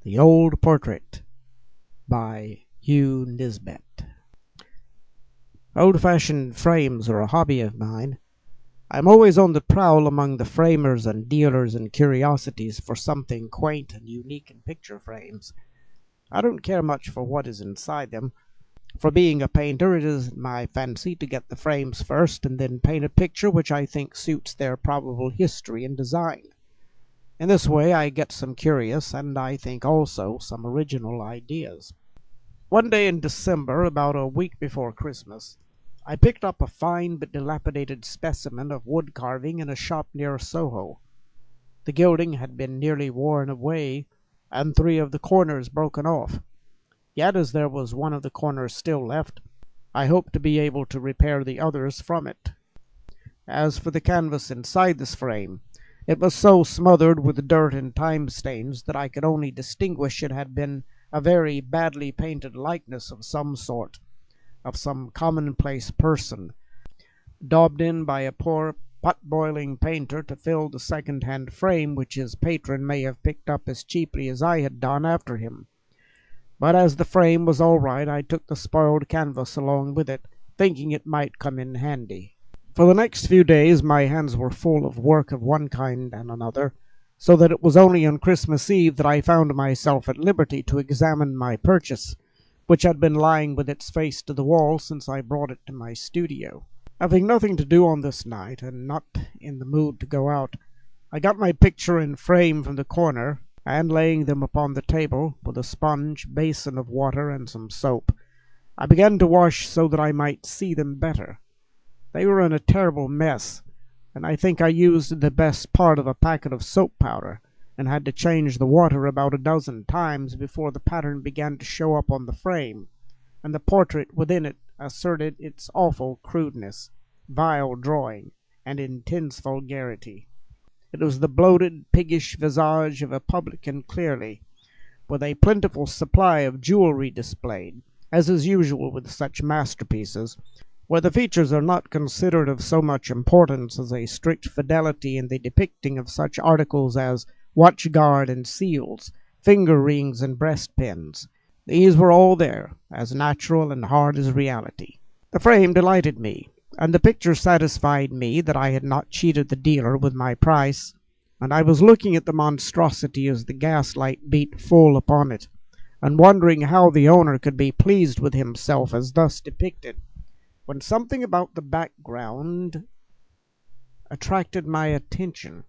The Old Portrait by Hume Nisbet. Old-fashioned frames are a hobby of mine. I'm always on the prowl among the framers and dealers in curiosities for something quaint and unique in picture frames. I don't care much for what is inside them. For being a painter, it is my fancy to get the frames first and then paint a picture which I think suits their probable history and design. In this way I get some curious, and I think also some original ideas. One day in December, about a week before Christmas, I picked up a fine but dilapidated specimen of wood carving in a shop near Soho. The gilding had been nearly worn away, and 3 of the corners broken off. Yet as there was one of the corners still left, I hoped to be able to repair the others from it. As for the canvas inside this frame, it was so smothered with dirt and time stains that I could only distinguish it had been a very badly painted likeness of some sort, of some commonplace person, daubed in by a poor pot-boiling painter to fill the second-hand frame which his patron may have picked up as cheaply as I had done after him. But as the frame was all right, I took the spoiled canvas along with it, thinking it might come in handy. For the next few days my hands were full of work of one kind and another, so that it was only on Christmas Eve that I found myself at liberty to examine my purchase, which had been lying with its face to the wall since I brought it to my studio. Having nothing to do on this night, and not in the mood to go out, I got my picture and frame from the corner, and laying them upon the table, with a sponge, basin of water, and some soap, I began to wash so that I might see them better. They were in a terrible mess, and I think I used the best part of a packet of soap powder, and had to change the water about a dozen times before the pattern began to show up on the frame, and the portrait within it asserted its awful crudeness, vile drawing, and intense vulgarity. It was the bloated, piggish visage of a publican clearly, with a plentiful supply of jewelry displayed, as is usual with such masterpieces, where the features are not considered of so much importance as a strict fidelity in the depicting of such articles as watch-guard and seals, finger-rings and breast-pins. These were all there, as natural and hard as reality. The frame delighted me, and the picture satisfied me that I had not cheated the dealer with my price, and I was looking at the monstrosity as the gaslight beat full upon it, and wondering how the owner could be pleased with himself as thus depicted, when something about the background attracted my attention,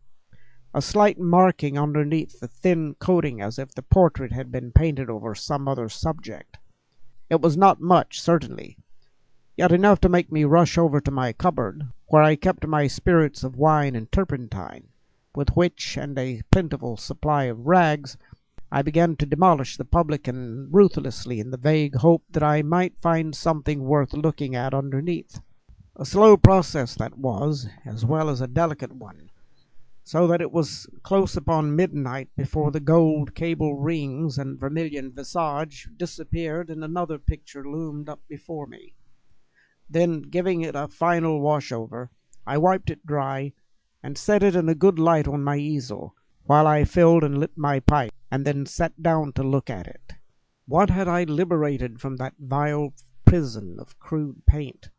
a slight marking underneath the thin coating as if the portrait had been painted over some other subject. It was not much, certainly, yet enough to make me rush over to my cupboard, where I kept my spirits of wine and turpentine, with which, and a plentiful supply of rags, I began to demolish the publican ruthlessly in the vague hope that I might find something worth looking at underneath. A slow process that was, as well as a delicate one, so that it was close upon midnight before the gold cable rings and vermilion visage disappeared and another picture loomed up before me. Then, giving it a final wash-over, I wiped it dry, and set it in a good light on my easel, while I filled and lit my pipe, and then sat down to look at it. What had I liberated from that vile prison of crude paint?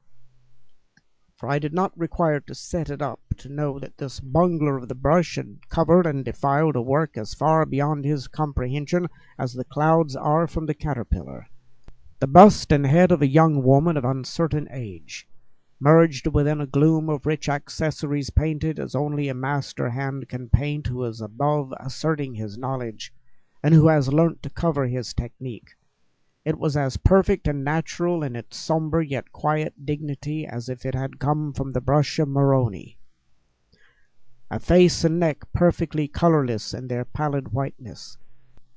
For I did not require to set it up to know that this bungler of the brush had covered and defiled a work as far beyond his comprehension as the clouds are from the caterpillar. The bust and head of a young woman of uncertain age, merged within a gloom of rich accessories painted as only a master hand can paint who is above asserting his knowledge, and who has learnt to cover his technique. It was as perfect and natural in its sombre yet quiet dignity as if it had come from the brush of Moroni. A face and neck perfectly colourless in their pallid whiteness,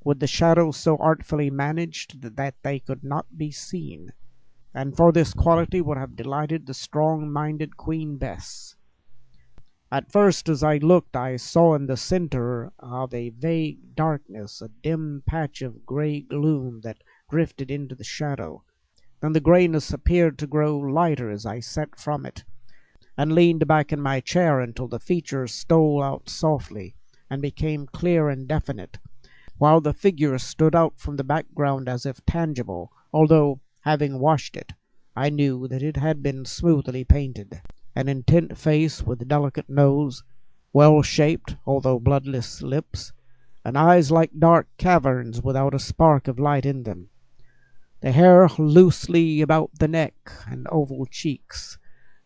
with the shadows so artfully managed that they could not be seen, and for this quality would have delighted the strong-minded Queen Bess. At first, as I looked, I saw in the centre of a vague darkness a dim patch of grey gloom that drifted into the shadow. Then the greyness appeared to grow lighter as I sat from it, and leaned back in my chair until the features stole out softly, and became clear and definite, while the figure stood out from the background as if tangible, although, having washed it, I knew that it had been smoothly painted. An intent face with delicate nose, well-shaped, although bloodless lips, and eyes like dark caverns without a spark of light in them. The hair loosely about the neck and oval cheeks,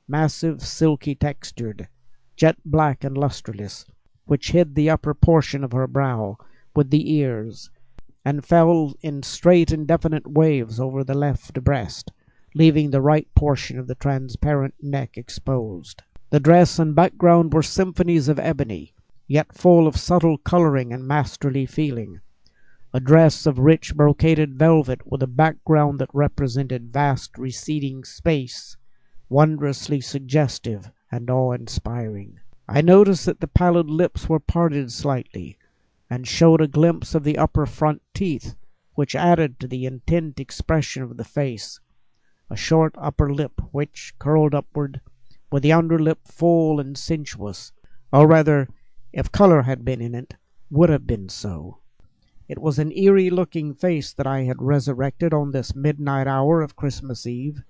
massive, silky textured, jet black and lustreless, which hid the upper portion of her brow, with the ears, and fell in straight indefinite waves over the left breast, leaving the right portion of the transparent neck exposed. The dress and background were symphonies of ebony, yet full of subtle coloring and masterly feeling. A dress of rich brocaded velvet with a background that represented vast receding space, wondrously suggestive and awe-inspiring. I noticed that the pallid lips were parted slightly, and showed a glimpse of the upper front teeth, which added to the intent expression of the face. A short upper lip, which curled upward, with the under lip full and sensuous, or rather, if color had been in it, would have been so. It was an eerie-looking face that I had resurrected on this midnight hour of Christmas Eve.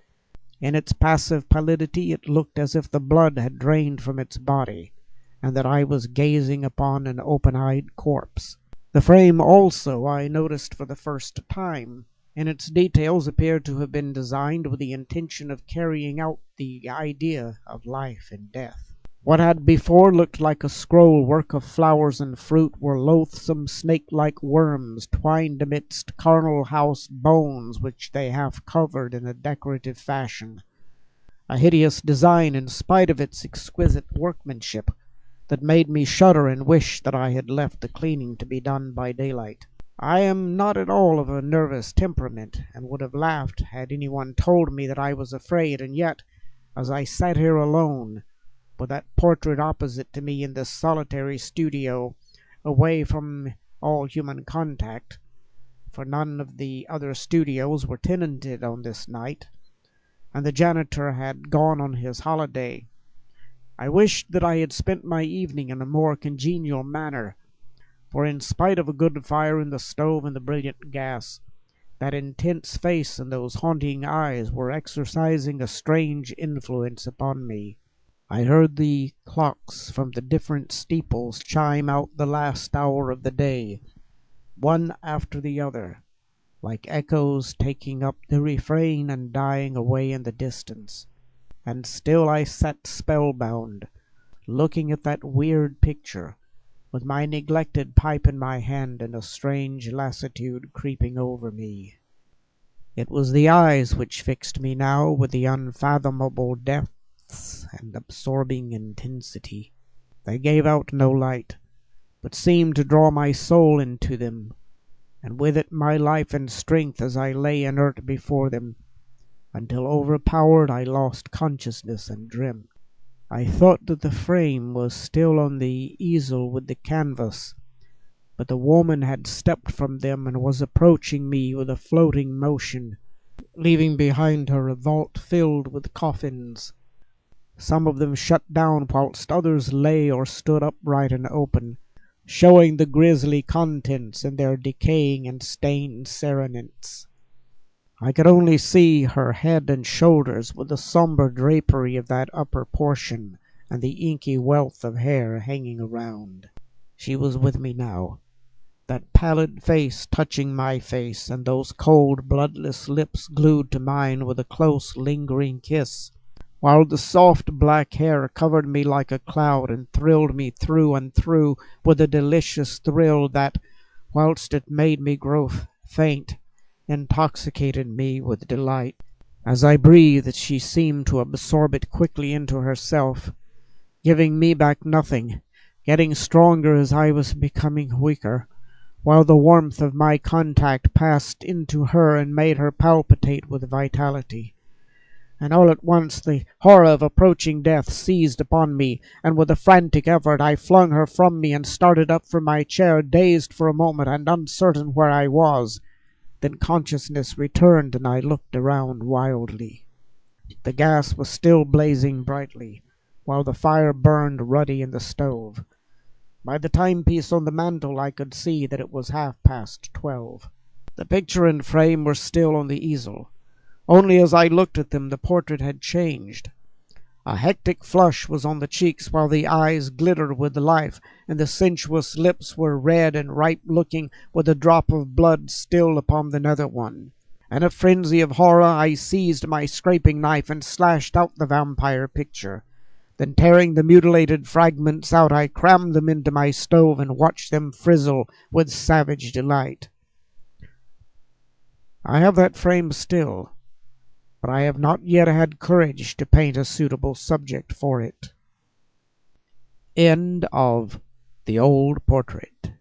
In its passive pallidity it looked as if the blood had drained from its body, and that I was gazing upon an open-eyed corpse. The frame also I noticed for the first time, and its details appeared to have been designed with the intention of carrying out the idea of life and death. What had before looked like a scroll work of flowers and fruit were loathsome snake-like worms twined amidst charnel house bones which they half covered in a decorative fashion, a hideous design in spite of its exquisite workmanship that made me shudder and wish that I had left the cleaning to be done by daylight. I am not at all of a nervous temperament, and would have laughed had anyone told me that I was afraid, and yet, as I sat here alone, with that portrait opposite to me in this solitary studio, away from all human contact, for none of the other studios were tenanted on this night, and the janitor had gone on his holiday, I wished that I had spent my evening in a more congenial manner, for in spite of a good fire in the stove and the brilliant gas, that intense face and those haunting eyes were exercising a strange influence upon me. I heard the clocks from the different steeples chime out the last hour of the day, one after the other, like echoes taking up the refrain and dying away in the distance, and still I sat spellbound, looking at that weird picture, with my neglected pipe in my hand and a strange lassitude creeping over me. It was the eyes which fixed me now with the unfathomable depths and absorbing intensity. They gave out no light, but seemed to draw my soul into them, and with it my life and strength as I lay inert before them, until overpowered I lost consciousness and dreamt. I thought that the frame was still on the easel with the canvas, but the woman had stepped from them and was approaching me with a floating motion, leaving behind her a vault filled with coffins, some of them shut down whilst others lay or stood upright and open, showing the grisly contents in their decaying and stained cerements. I could only see her head and shoulders with the sombre drapery of that upper portion and the inky wealth of hair hanging around. She was with me now, that pallid face touching my face, and those cold, bloodless lips glued to mine with a close, lingering kiss, while the soft black hair covered me like a cloud and thrilled me through and through with a delicious thrill that, whilst it made me grow faint, intoxicated me with delight. As I breathed, she seemed to absorb it quickly into herself, giving me back nothing, getting stronger as I was becoming weaker, while the warmth of my contact passed into her and made her palpitate with vitality. And all at once the horror of approaching death seized upon me, and with a frantic effort I flung her from me and started up from my chair, dazed for a moment and uncertain where I was. Then consciousness returned, and I looked around wildly. The gas was still blazing brightly, while the fire burned ruddy in the stove. By the timepiece on the mantel I could see that it was 12:30. The picture and frame were still on the easel. Only as I looked at them the portrait had changed. A hectic flush was on the cheeks, while the eyes glittered with life, and the sensuous lips were red and ripe-looking, with a drop of blood still upon the nether one. In a frenzy of horror I seized my scraping knife and slashed out the vampire picture. Then, tearing the mutilated fragments out, I crammed them into my stove and watched them frizzle with savage delight. I have that frame still, but I have not yet had courage to paint a suitable subject for it. End of The Old Portrait.